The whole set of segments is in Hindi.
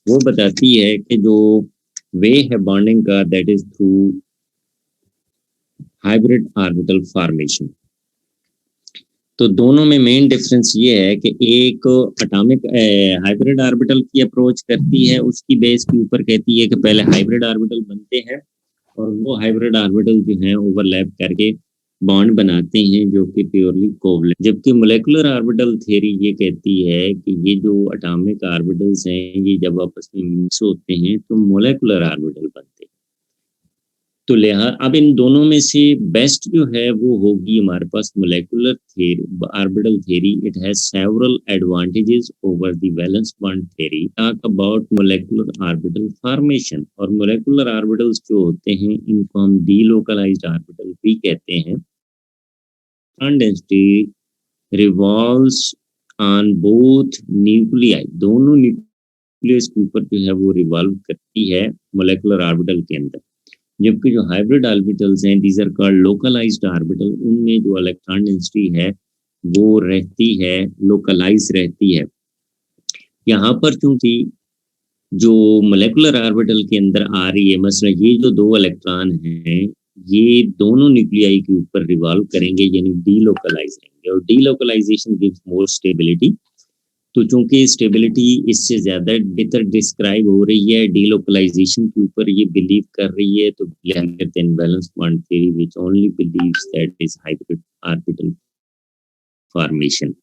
वो बताती है कि जो वे है बॉन्डिंग का that is through hybrid orbital formation. तो दोनों में मेन डिफरेंस ये है कि एक एटॉमिक हाइब्रिड ऑर्बिटल की अप्रोच करती है, उसकी बेस के ऊपर कहती है कि पहले हाइब्रिड ऑर्बिटल बनते हैं और वो हाइब्रिड ऑर्बिटल जो हैं ओवरलैप करके बॉन्ड बनाते हैं जो कि प्योरली कोवलेंट। जबकि मोलेकुलर ऑर्बिटल थ्योरी ये कहती है कि ये जो एटॉमिक ऑर्बिटल्स हैं ये जब आपस में मिक्स होते हैं तो मोलेकुलर ऑर्बिटल बनते हैं। तो लिहाजा अब इन दोनों में से बेस्ट जो है वो होगी हमारे पास molecular theory, orbital theory. It has several advantages over the valence bond theory. Talk about molecular orbital formation. और मोलेकुलर ऑर्बिटल्स जो होते हैं इनको हम डीलोकलाइज्ड ऑर्बिटल भी कहते हैं। Density revolves on both nuclei, दोनों न्यूक्लियस के ऊपर जो है वो रिवॉल्व करती है मोलेकुलर ऑर्बिटल के अंदर। जबकि जो हाइब्रिड ऑर्बिटल्स हैं these are called localised orbital, उनमें जो इलेक्ट्रॉन डेंसिटी है वो रहती है, लोकलाइज रहती है। यहाँ पर चूंकि जो मोलेकुलर ऑर्बिटल के अंदर आ रही है, मसला ये जो दो इलेक्ट्रॉन हैं ये दोनों न्यूक्लियाई के ऊपर रिवॉल्व करेंगे यानी डीलोकलाइज रहेंगे, और डीलोकलाइजेशन गिव्स मोर स्टेबिलिटी। तो चूंकि स्टेबिलिटी इससे ज्यादा बेहतर डिस्क्राइब हो रही है डीलोकलाइजेशन के ऊपर ये बिलीव कर रही है, तो valence bond theory which only believes that is hybrid orbital formation.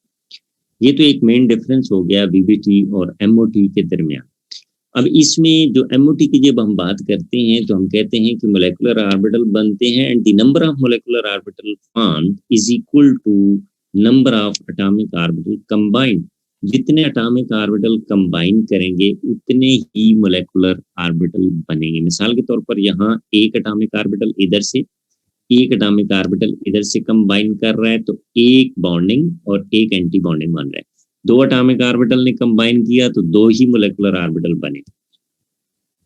ये तो एक मेन डिफरेंस हो गया बीबीटी और एमओटी के दरमियान। अब इसमें जो एमओटी की जब हम बात करते हैं तो हम कहते हैं कि मोलेकुलर ऑर्बिटल बनते हैं and the number of molecular orbital formed is equal to number of atomic orbital combined. जितने एटॉमिक ऑर्बिटल कंबाइन करेंगे उतने ही मोलेकुलर ऑर्बिटल बनेंगे। मिसाल के तौर पर यहाँ एक एटॉमिक ऑर्बिटल इधर से, एक एटॉमिक ऑर्बिटल इधर से कंबाइन कर रहा है तो एक बॉन्डिंग और एक एंटी बॉन्डिंग बन रहा है। दो एटॉमिक ऑर्बिटल ने कंबाइन किया तो दो ही मोलेकुलर ऑर्बिटल बने।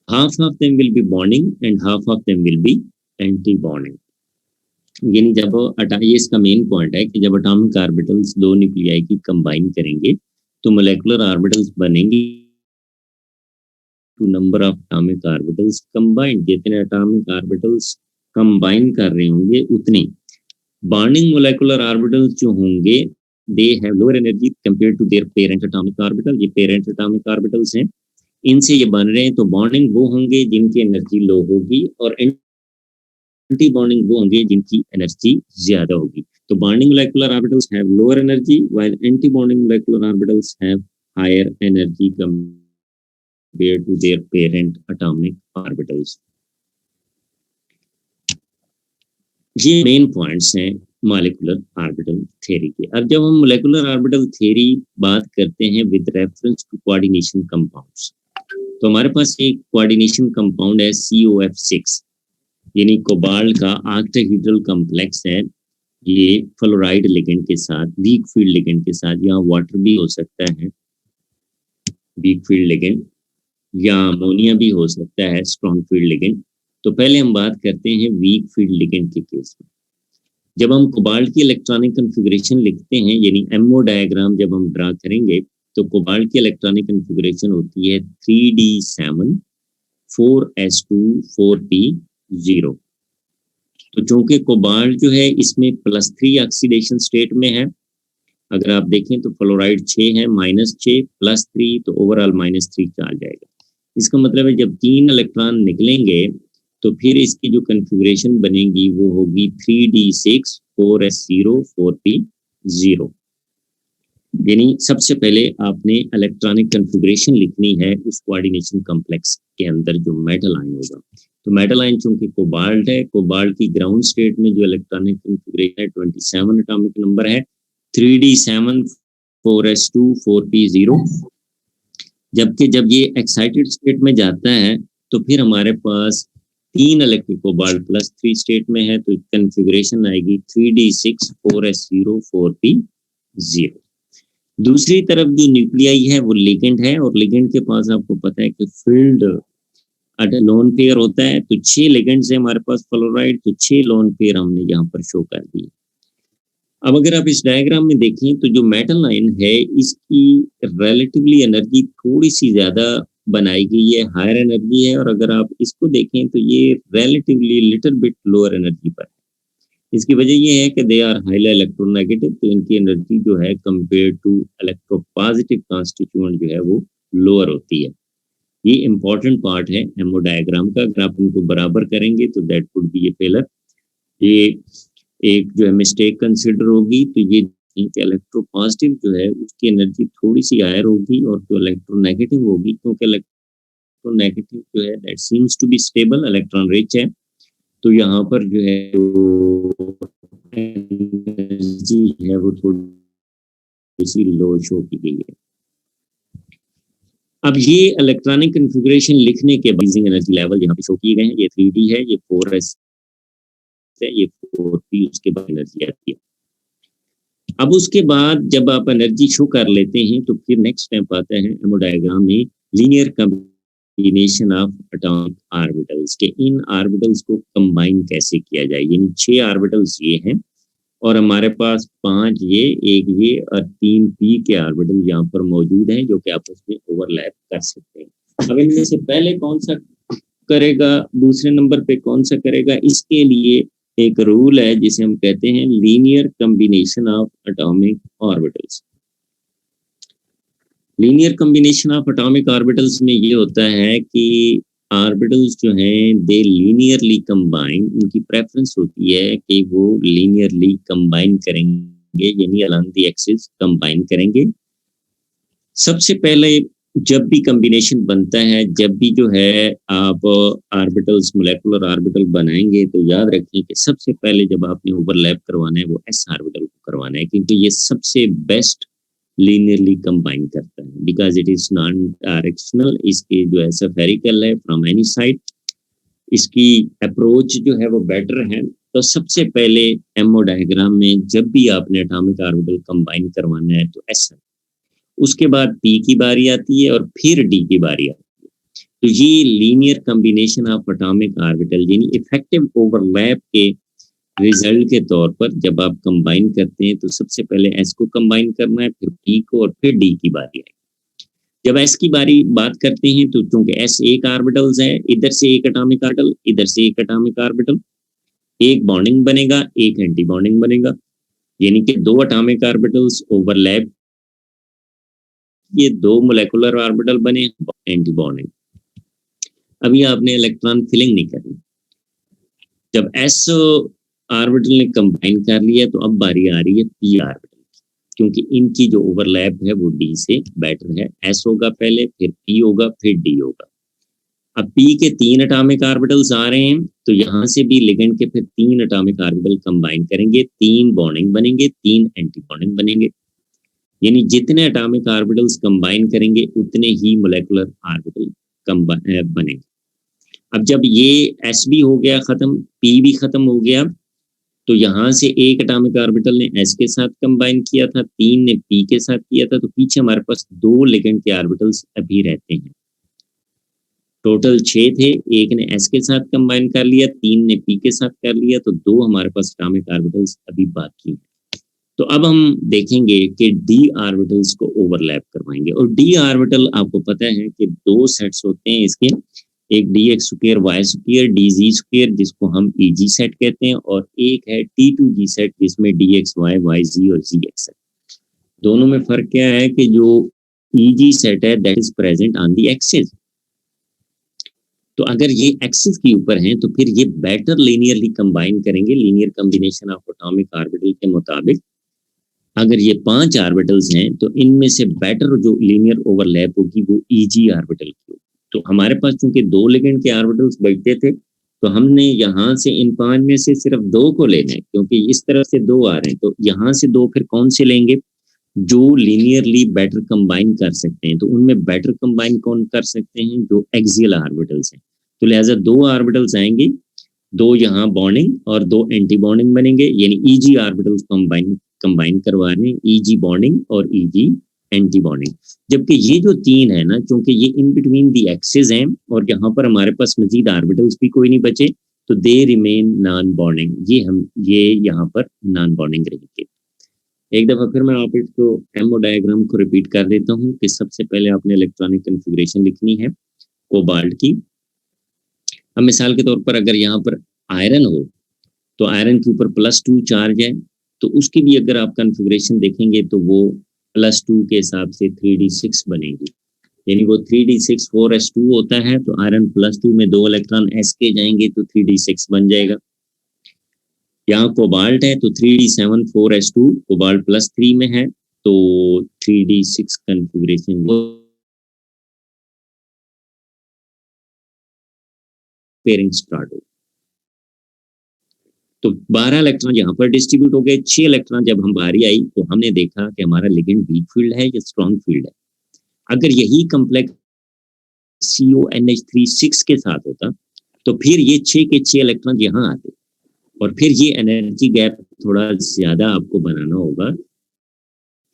Half of them will be bonding and half of them will be anti bonding. यानी जब ये इसका मेन पॉइंट है कि जब एटॉमिक ऑर्बिटल्स दो न्यूक्लियाई की कंबाइन करेंगे तो मोलेकुलर ऑर्बिटल्स बनेंगे to number of atomic orbitals combined. जितने एटॉमिक ऑर्बिटल्स कंबाइन कर रहे होंगे उतने बॉन्डिंग मोलेकुलर ऑर्बिटल्स जो होंगे they have lower energy compare to their parent atomic orbital. ये पेरेंट एटॉमिक ऑर्बिटल्स हैं, इनसे ये बन रहे हैं तो बॉन्डिंग वो होंगे जिनकी एनर्जी लो होगी और एंटी बॉन्डिंग वो होंगे जिनकी एनर्जी ज्यादा होगी। तो bonding molecular orbitals have lower energy while anti bonding molecular orbitals have higher energy compared to their parent atomic orbitals। ये मेन पॉइंट्स हैं मॉलिक्यूलर ऑर्बिटल थ्योरी के। अब जब हम मोलेकुलर ऑर्बिटल थ्योरी बात करते हैं with reference to coordination compounds, तो हमारे पास एक कोऑर्डिनेशन कंपाउंड है COF6 यानी कोबाल्ट का ऑक्टाहेड्रल कॉम्प्लेक्स है। ये फ्लोराइड लिगेंड के साथ, वीक फील्ड लिगेंड के साथ, यहाँ वाटर भी हो सकता है वीक फील्ड लिगेंड, या अमोनिया भी हो सकता है स्ट्रॉन्ग फील्ड लिगेंड। तो पहले हम बात करते हैं वीक फील्ड लिगेंड के केस में। जब हम कोबाल्ट की इलेक्ट्रॉनिक कॉन्फ़िगरेशन लिखते हैं यानी एमओ डायग्राम जब हम ड्रा करेंगे तो कोबाल्ट की इलेक्ट्रॉनिक कॉन्फ़िगरेशन होती है 3d7 4s2 4p0। तो चूंकि कोबाल्ट जो है इसमें +3 ऑक्सीडेशन स्टेट में है, अगर आप देखें तो फ्लोराइड 6 है, -6 +3 तो ओवरऑल -3 आ जाएगा। इसका मतलब है जब 3 इलेक्ट्रॉन निकलेंगे तो फिर इसकी जो कॉन्फ़िगरेशन बनेगी वो होगी 3d6 4s0 4p0। यानी सबसे पहले आपने इलेक्ट्रॉनिक कॉन्फ़िगरेशन लिखनी है उस कोऑर्डिनेशन कॉम्प्लेक्स के अंदर जो मेटल आयन होगा। तो मेटल आयन चूंकि कोबाल्ट है, कोबाल्ट की ग्राउंड स्टेट में जो इलेक्ट्रॉनिक कॉन्फ़िगरेशन है 27 एटॉमिक नंबर है, 3d7 4s2 4p0। जबकि जब ये एक्साइटेड स्टेट में जाता है तो फिर हमारे पास 3 इलेक्ट्रिक कोबाल्ट +3 स्टेट में है तो कॉन्फ़िगरेशन आएगी 3d6 4s0 4p0। दूसरी तरफ जो न्यूक्लियाई है वो लिगेंड है और लिगेंड के पास आपको पता है कि फील्ड लोन पेयर होता है। तो 6 लिगेंड्स है हमारे पास फ्लोराइड, तो 6 लोन पेयर हमने यहाँ पर शो कर दिए। अब अगर आप इस डायग्राम में देखें तो जो मेटल आयन है इसकी रिलेटिवली एनर्जी थोड़ी सी ज्यादा बनाई गई है हायर एनर्जी है, और अगर आप इसको देखें तो ये relatively little bit lower energy पर है। इसकी वजह ये है कि दे आर हाईली इलेक्ट्रोनेगेटिव, तो इनकी एनर्जी जो है कंपेयर टू इलेक्ट्रोपॉजिटिव कॉन्स्टिट्यूएंट जो है वो लोअर होती है। ये इंपॉर्टेंट पार्ट है हेमोडायग्राम का, अगर आप इनको बराबर करेंगे तो that would be A failure. ये एक जो है मिस्टेक कंसिडर होगी, तो ये इलेक्ट्रोपॉजिटिव जो है उसकी एनर्जी थोड़ी सी हायर होगी, और जो इलेक्ट्रोनेगेटिव होगी, क्योंकि इलेक्ट्रोनेगेटिव जो है that seems to be stable, electron rich है, तो यहाँ पर जो है एनर्जी है वो थोड़ी सी लो शो की गई है। अब ये इलेक्ट्रॉनिक कॉन्फ़िगरेशन लिखने के बाद एनर्जी लेवल यहाँ पे शो किए गए हैं, ये 3D है, ये 4s है, ये 4p, उसके बाद एनर्जी आती है। अब उसके बाद जब आप एनर्जी शो कर लेते हैं तो फिर नेक्स्ट स्टेप आता है हेमोडायग्राम में linear combination of atomic orbitals के। इन ऑर्बिटल्स को कंबाइन कैसे किया जाए, यानी 6 ऑर्बिटल्स ये हैं और हमारे पास 5 ये, 1 ये और 3 p के ऑर्बिटल यहाँ पर मौजूद हैं जो कि आपस में ओवरलैप कर सकते हैं। अब इनमें से पहले कौन सा करेगा, दूसरे नंबर पे कौन सा करेगा, इसके लिए एक रूल है जिसे हम कहते हैं linear combination of atomic orbitals. Linear combination of atomic orbitals में ये होता है कि ऑर्बिटल्स जो हैं दे लीनियरली कंबाइन, उनकी प्रेफरेंस होती है कि वो लीनियरली कंबाइन करेंगे, यानी अलोंग द एक्सिस कंबाइन करेंगे। सबसे पहले जब भी कॉम्बिनेशन बनता है, जब भी जो है आप ऑर्बिटल्स मोलेकुलर ऑर्बिटल बनाएंगे, तो याद रखें कि सबसे पहले जब आपने ओवरलैप करवाना है वो एस ऑर्बिटल को करवाना है, क्योंकि ये सबसे बेस्ट लीनियरली कंबाइन करता है, because it is non directional. इसके जो है स्फेरिकल है फ्रॉम एनी साइड, इसकी अप्रोच जो है वो बेटर है। तो सबसे पहले हेमोडायग्राम में जब भी आपने एटॉमिक ऑर्बिटल कंबाइन करवाना है तो एस, उसके बाद पी की बारी आती है और फिर डी की बारी आती है। तो ये linear combination of atomic orbital यानी इफेक्टिव ओवरलैप के रिजल्ट के तौर पर जब आप कंबाइन करते हैं तो सबसे पहले एस को कंबाइन करना है, फिर पी को, और फिर डी की बारी आएगी। जब एस की बारी बात करते हैं तो चूंकि एस एक ऑर्बिटल्स है, इधर से एक एटॉमिक ऑर्बिटल, इधर से एक एटॉमिक ऑर्बिटल, एक बॉन्डिंग बनेगा, एक एंटी बॉन्डिंग बनेगा, यानी कि 2 एटॉमिक ऑर्बिटल्स ओवरलैप, ये 2 मोलेकुलर ऑर्बिटल बने, एंटी बॉन्डिंग। अभी आपने इलेक्ट्रॉन फिलिंग नहीं करनी। जब एस ऑर्बिटल ने कंबाइन कर लिया तो अब बारी आ रही है पी ऑर्बिटल की, क्योंकि इनकी जो ओवरलैप है वो डी से बेटर है। एस होगा पहले, फिर पी होगा, फिर डी होगा। अब पी के 3 एटॉमिक ऑर्बिटल्स आ रहे हैं, तो यहाँ से भी लिगेंड के फिर 3 एटॉमिक ऑर्बिटल कंबाइन करेंगे, 3 बॉन्डिंग बनेंगे, 3 एंटी बॉन्डिंग बनेंगे, यानी जितने एटॉमिक ऑर्बिटल्स कंबाइन करेंगे उतने ही मोलेकुलर ऑर्बिटल बनेंगे। अब जब ये एस भी हो गया खत्म, पी भी खत्म हो गया, तो यहाँ से एक एटॉमिक ऑर्बिटल ने एस के साथ कंबाइन किया था, 3 ने पी के साथ किया था, तो पीछे हमारे पास 2 लिगेंड के ऑर्बिटल्स अभी रहते हैं। टोटल 6 थे, एक ने एस के साथ कंबाइन कर लिया, 3 ने पी के साथ कर लिया, तो 2 हमारे पास एटॉमिक ऑर्बिटल्स अभी बाकी हैं। तो अब हम देखेंगे कि डी ऑर्बिटल्स को ओवरलैप करवाएंगे, और डी ऑर्बिटल आपको पता है कि 2 सेट्स होते हैं इसके, एक D X square Y square D Z square जिसको हम ई जी सेट कहते हैं, और एक है टी टू जी सेट जिसमें डी एक्स वाई, वाई जी और जी एक्स है। दोनों में फर्क क्या है कि जो ई जी सेट है that is present on the axis, तो अगर ये एक्सिस के ऊपर हैं तो फिर ये बेटर लीनियरली कंबाइन करेंगे linear combination of atomic orbital के मुताबिक। अगर ये 5 ऑर्बिटल्स हैं तो इनमें से बेटर जो लीनियर ओवरलैप होगी वो ईजी ऑर्बिटल की होगी। तो हमारे पास चूंकि 2 लिगेंड के ऑर्बिटल्स बचते थे, तो हमने यहाँ से इन 5 में से सिर्फ 2 को लेना है, क्योंकि इस तरफ से 2 आ रहे हैं, तो यहाँ से 2 फिर कौन से लेंगे जो लीनियरली बेटर कंबाइन कर सकते हैं। तो उनमें बेटर कंबाइन कौन कर सकते हैं, जो एक्सियल ऑर्बिटल्स हैं। तो लिहाजा 2 ऑर्बिटल्स आएंगे, 2 यहाँ बॉन्डिंग और 2 एंटी बॉन्डिंग बनेंगे, यानी ईजी ऑर्बिटल्स कंबाइन करवा रहे हैं, ईजी बॉन्डिंग और ईजी एंटी बॉन्डिंग। जबकि ये जो 3 है ना, क्योंकि ये इन बिटवीन दी एक्सिस हैं और यहाँ पर हमारे पास मजीद ऑर्बिटल्स भी कोई नहीं बचे, तो दे रिमेन नॉन बॉन्डिंग, ये यहाँ पर नॉन बॉन्डिंग रहेंगे। एक दफ़ा फिर मैं आप इसको एमओ डायग्राम को रिपीट कर देता हूँ कि सबसे पहले आपने इलेक्ट्रॉनिक कॉन्फ़िगरेशन लिखनी है कोबाल्ट की। अब मिसाल के तौर पर अगर यहाँ पर आयरन हो, तो आयरन के ऊपर +2 चार्ज है, तो उसकी भी अगर आप कॉन्फ़िगरेशन देखेंगे तो वो +2 के हिसाब से 3d6 बनेगी। यानी वो 3d6 4s2 होता है, तो आयरन +2 में 2 इलेक्ट्रॉन s के जाएँगे तो 3d6 बन जाएगा। यहाँ कोबाल्ट है तो 3d7 4s2 कोबाल्ट +3 में है, तो 3d6 कॉन्फ़िगरेशन वो पेयरिंग स्टार्ट हो। तो 12 इलेक्ट्रॉन यहाँ पर डिस्ट्रीब्यूट हो गए, 6 इलेक्ट्रॉन जब हम बारी आई तो हमने देखा कि हमारा लिगेंड वीक फील्ड है या स्ट्रॉन्ग फील्ड है। अगर यही कॉम्प्लेक्स CONH3 6 के साथ होता, तो फिर ये 6 के 6 इलेक्ट्रॉन यहाँ आते और फिर ये एनर्जी गैप थोड़ा ज़्यादा आपको बनाना होगा,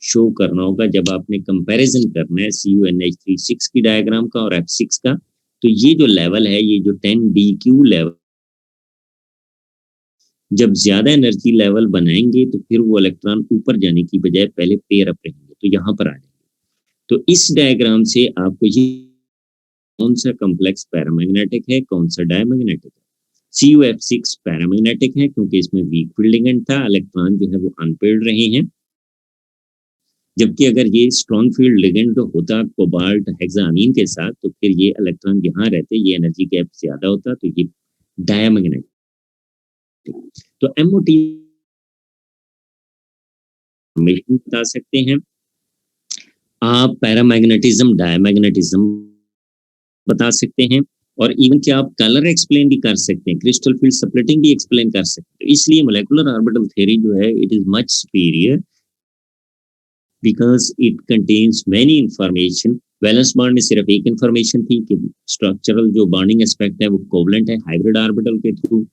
शो करना होगा जब आपने कंपैरिजन करना है CONH3 6 की डायग्राम का और F6 का। तो ये जो लेवल है, ये जो 10DQ लेवल, जब ज़्यादा एनर्जी लेवल बनाएँगे तो फिर वो इलेक्ट्रॉन ऊपर जाने की बजाय पहले पेयर अप रहेंगे, तो यहाँ पर आ जाएंगे। तो इस डायग्राम से आपको ये कौन सा कॉम्प्लेक्स पैरामैग्नेटिक है, कौन सा डायमैग्नेटिक है। COF6 पैरामैग्नेटिक है क्योंकि इसमें वीक फील्ड लिगेंड था, इलेक्ट्रॉन जो है वो अनपेयर्ड रहे हैं। जबकि अगर ये स्ट्रॉन्ग फील्ड लिगेंड होता कोबाल्ट हेक्सामीन के साथ, तो फिर ये इलेक्ट्रॉन यहाँ रहते, ये एनर्जी गैप ज़्यादा होता, तो ये डायमैग्नेटिक। तो MOT बता सकते हैं आप, पैरामैग्नेटिज्म, डायमैग्नेटिज्म बता सकते हैं, और इवन कि आप कलर एक्सप्लेन भी कर सकते हैं, क्रिस्टल फील्ड स्प्लिटिंग भी एक्सप्लेन कर सकते हैं। इसलिए मोलेकुलर ऑर्बिटल थ्योरी जो है it is much superior because it contains many information. Valence bond में सिर्फ एक इंफॉर्मेशन थी कि स्ट्रक्चरल जो बॉन्डिंग एस्पेक्ट है वो कोवलेंट है हाइब्रिड ऑर्बिटल के थ्रू।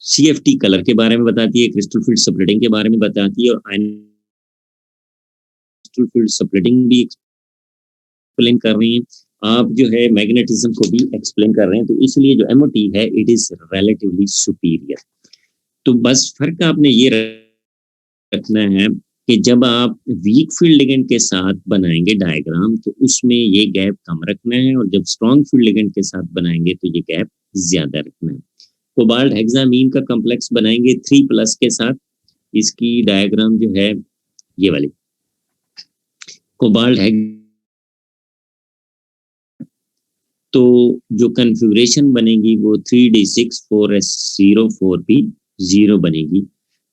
CFT कलर के बारे में बताती है, क्रिस्टल फील्ड स्प्लिटिंग के बारे में बताती है, और क्रिस्टल फील्ड स्प्लिटिंग भी एक्सप्लेन कर रही हैं। आप जो है मैग्नेटिज्म को भी एक्सप्लेन कर रहे हैं, तो इसलिए जो MOT है इट इज रिलेटिवली सुपीरियर। तो बस फर्क आपने ये रखना है कि जब आप वीक फील्ड लिगेंड के साथ बनाएंगे डायग्राम तो उसमें ये गैप कम रखना है, और जब स्ट्रॉन्ग फील्ड लिगेंड के साथ बनाएंगे तो ये गैप ज्यादा रखना है। कोबाल्ट हेक्सामीन का कॉम्प्लेक्स बनाएंगे 3+ के साथ, इसकी डायग्राम जो है ये वाली कोबाल्ट तो जो कॉन्फ़िगरेशन बनेगी वो 3d6 4s0 4p0 बनेगी।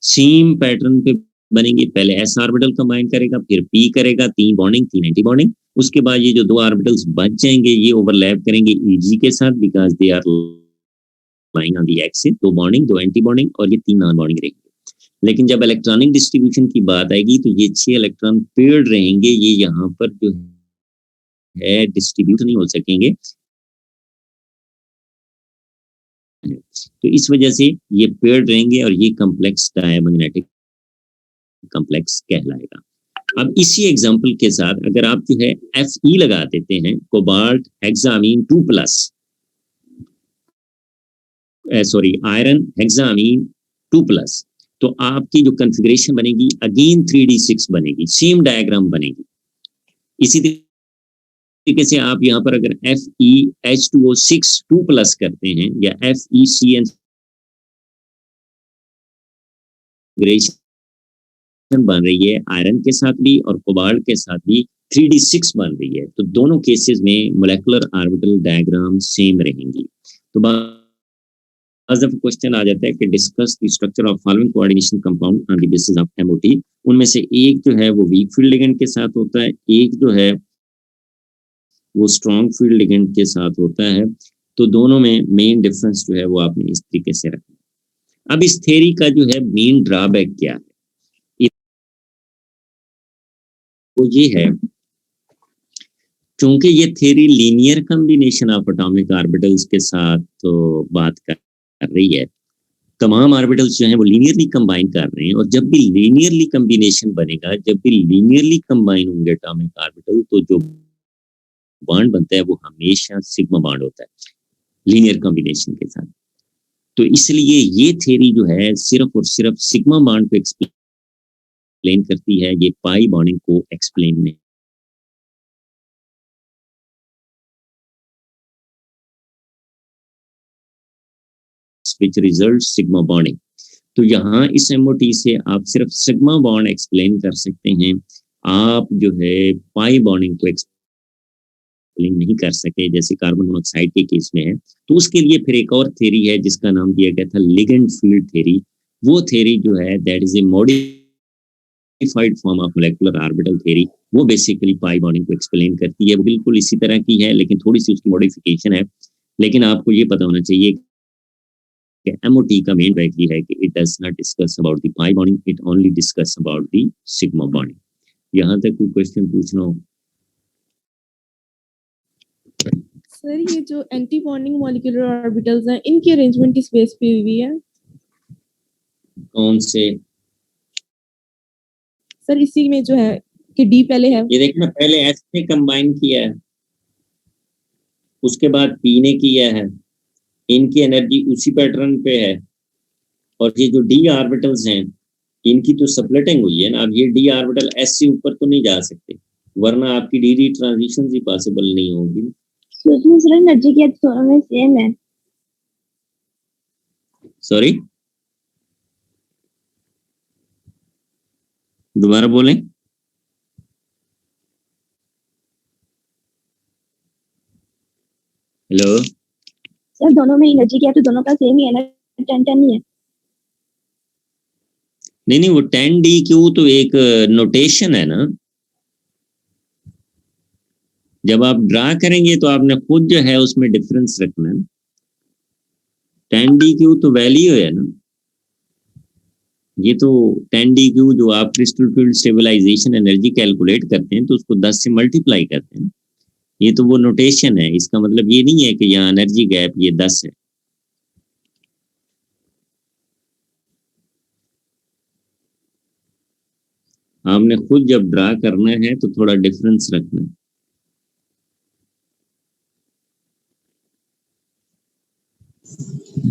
सेम पैटर्न पे बनेंगे, पहले s ऑर्बिटल कंबाइन करेगा, फिर p करेगा, 3 बॉन्डिंग 3 एंटी बॉन्डिंग। उसके बाद ये जो 2 ऑर्बिटल्स बच जाएंगे ये ओवरलैप करेंगे Eg के साथ because they are lying on the axis. 2 bonding 2 anti bonding और ये 3 नॉन बॉन्डिंग रहेंगे। लेकिन जब इलेक्ट्रॉनिक डिस्ट्रीब्यूशन की बात आएगी तो ये 6 इलेक्ट्रॉन पेयर्ड रहेंगे, ये यहाँ पर जो है डिस्ट्रीब्यूट नहीं हो सकेंगे। तो इस वजह से ये पेयर्ड रहेंगे और ये कॉम्प्लेक्स डायमैग्नेटिक कॉम्प्लेक्स कहलाएगा। अब इसी एग्जांपल के साथ अगर आप जो है Fe लगा देते हैं, cobalt hexamine 2+, sorry iron hexamine 2+, तो आपकी जो कॉन्फ़िगरेशन बनेगी अगेन 3d6 बनेगी, सेम डायग्राम बनेगी। इसी तरीके से आप यहाँ पर अगर FeH2O6 2+ करते हैं या FeCN बन रही है आयरन के साथ भी और कोबाल्ट के साथ भी 3d6 बन रही है, तो दोनों केसेस में मोलेकुलर ऑर्बिटल डायग्राम सेम रहेंगी। तो क्वेश्चन आ जाता है कि discuss the structure of following coordination compound on the basis of MOT। उनमें से एक जो है वो वीक फील्ड लिगेंड के साथ होता है, एक जो है वो स्ट्रॉन्ग फील्ड लिगेंड के साथ होता है। तो दोनों में मेन डिफरेंस जो है वो आपने इस तरीके से रखना। अब इस थ्योरी का जो है मेन ड्रॉबैक क्या है, वो ये है क्योंकि ये theory linear combination of atomic orbitals के साथ तो बात कर रही है, तमाम ऑर्बिटल्स जो हैं वो लीनियरली कंबाइन कर रहे हैं, और जब भी लीनियरली कॉम्बिनेशन बनेगा, जब भी लीनियरली कंबाइन होंगे एटॉमिक ऑर्बिटल, तो जो बॉन्ड बनता है वो हमेशा सिग्मा बॉन्ड होता है लीनियर कॉम्बिनेशन के साथ। तो इसलिए ये थ्योरी जो है सिर्फ और सिर्फ सिग्मा बॉन्ड को एक्सप्लेन करती है, ये पाई बॉन्डिंग को एक्सप्लेन नहीं। which results sigma bonding। तो यहाँ इस MOT से आप सिर्फ सिग्मा बॉन्ड एक्सप्लेन कर सकते हैं, आप जो है पाई बॉन्डिंग को एक्सप्लेन नहीं कर सके, जैसे कार्बन मोनोऑक्साइड के केस में है। तो उसके लिए फिर एक और थ्योरी है जिसका नाम दिया गया था लिगेंड फील्ड थ्योरी। वो थ्योरी जो है that is a modified form of molecular orbital theory. वो बेसिकली पाई बॉन्डिंग को एक्सप्लेन करती है, वो बिल्कुल इसी तरह की है लेकिन थोड़ी सी उसकी मॉडिफिकेशन है। लेकिन आपको ये पता होना चाहिए कि MOT का मेन वैल्यू है कि it does not discuss about the pi bonding, it only discuss about the sigma bonding. यहाँ तक कोई क्वेश्चन पूछना हो? सर ये जो एंटी बॉन्डिंग मॉलिक्यूलर ऑर्बिटल्स हैं, इनकी अरेंजमेंट किस बेस पे हुई है? कौन से? सर इसी में जो है कि डी पहले है, ये देखना, पहले S ने कंबाइन किया है, उसके बाद P ने किया है, इनकी एनर्जी उसी पैटर्न पे है। और ये जो D ऑर्बिटल्स हैं इनकी तो स्प्लिटिंग हुई है ना। अब ये D ऑर्बिटल S से ऊपर तो नहीं जा सकते, वरना आपकी डी ट्रांजिशन ही पॉसिबल नहीं होगी। उसमें सर एनर्जी की दोनों में सेम है। सॉरी, दोबारा बोलें। हेलो सर दोनों में एनर्जी क्या, तो दोनों का सेम ही है ना, 10-10 ही है। नहीं, वो 10DQ तो एक नोटेशन है ना। जब आप ड्रा करेंगे तो आपने खुद जो है उसमें डिफरेंस रखना है। 10DQ तो वैल्यू है ना, ये तो 10DQ जो आप crystal field stabilisation energy calculate करते हैं तो उसको 10 से मल्टीप्लाई करते हैं। ये तो वो नोटेशन है, इसका मतलब ये नहीं है कि यहाँ एनर्जी गैप ये 10 है। आपने खुद जब ड्रा करना है तो थोड़ा डिफरेंस रखना है।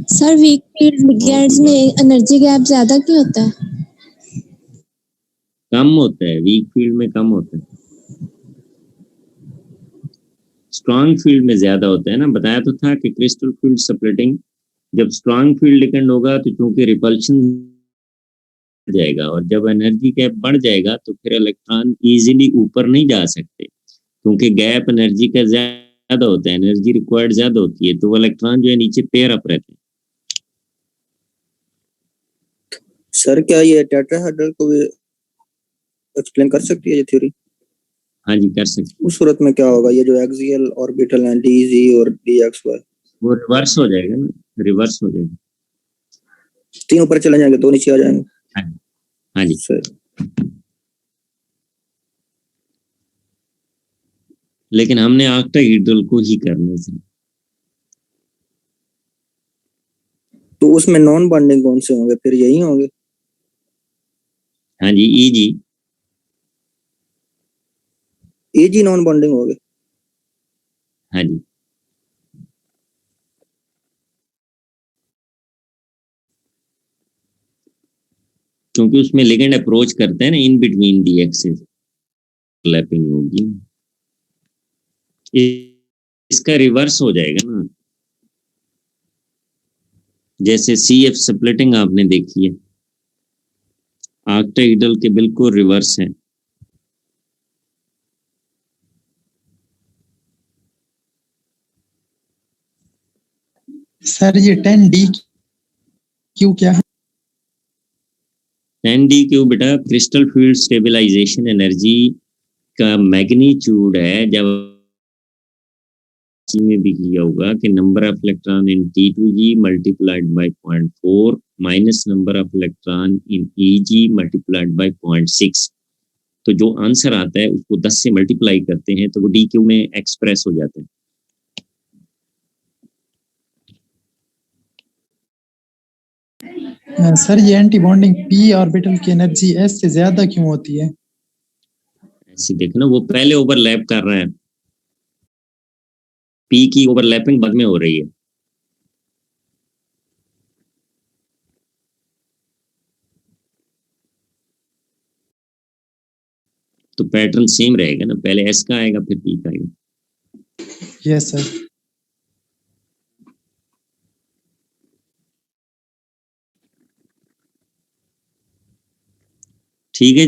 सर वीक फील्ड लिगेंड्स में एनर्जी गैप ज्यादा क्यों होता है? कम होता है, वीक फील्ड में कम होता है, स्ट्रॉन्ग फील्ड में ज्यादा होता है ना। बताया तो था कि क्रिस्टल फील्ड स्प्लिटिंग जब स्ट्रॉन्ग फील्ड लिगेंड होगा तो चूंकि रिपल्शन जाएगा, और जब एनर्जी गैप बढ़ जाएगा तो फिर इलेक्ट्रॉन इजीली ऊपर नहीं जा सकते, क्योंकि गैप एनर्जी का ज्यादा होता है, एनर्जी रिक्वायर्ड ज्यादा होती है, तो वो इलेक्ट्रॉन जो है नीचे पेयर अप रहते हैं। सर क्या ये टेट्राहेड्रल को भी एक्सप्लेन कर सकती है ये थ्योरी? हाँ जी, कर सकते। उस सूरत में क्या होगा, ये जो एक्सियल ऑर्बिटल हैं DZ और DXY, वो रिवर्स हो जाएगा ना, रिवर्स हो जाएगा। 3 ऊपर चले जाएंगे, 2 नीचे आ जाएंगे। हाँ जी सर लेकिन हमने ऑक्टाहेड्रल को ही करना है। तो उसमें नॉन बॉन्डिंग कौन से होंगे, फिर यही होंगे? हाँ जी, EG नॉन बॉन्डिंग होंगे। हाँ जी, क्योंकि उसमें लिगेंड अप्रोच करते हैं ना in between the axis, lapping होगी, इसका रिवर्स हो जाएगा ना। जैसे CF स्प्लिटिंग आपने देखी है, ऑक्टाहेड्रल के बिल्कुल रिवर्स है। सर ये 10DQ क्या है? 10DQ बेटा क्रिस्टल फील्ड स्टेबलाइजेशन एनर्जी का मैग्नीट्यूड है। जब में भी किया होगा कि number of electron in T2G multiplied by 0.4 minus number of electron in EG multiplied by 0.6, तो जो आंसर आता है उसको 10 से मल्टीप्लाई करते हैं तो वो DQ में एक्सप्रेस हो जाते हैं। सर ये एंटी बॉन्डिंग P ऑर्बिटल की एनर्जी S से ज्यादा क्यों होती है? ऐसे देखना, वो पहले ओवरलैप कर रहा है, P की ओवरलैपिंग बाद में हो रही है। तो पैटर्न सेम रहेगा ना, पहले S का आएगा फिर P का आएगा। Yes sir. ठीक है।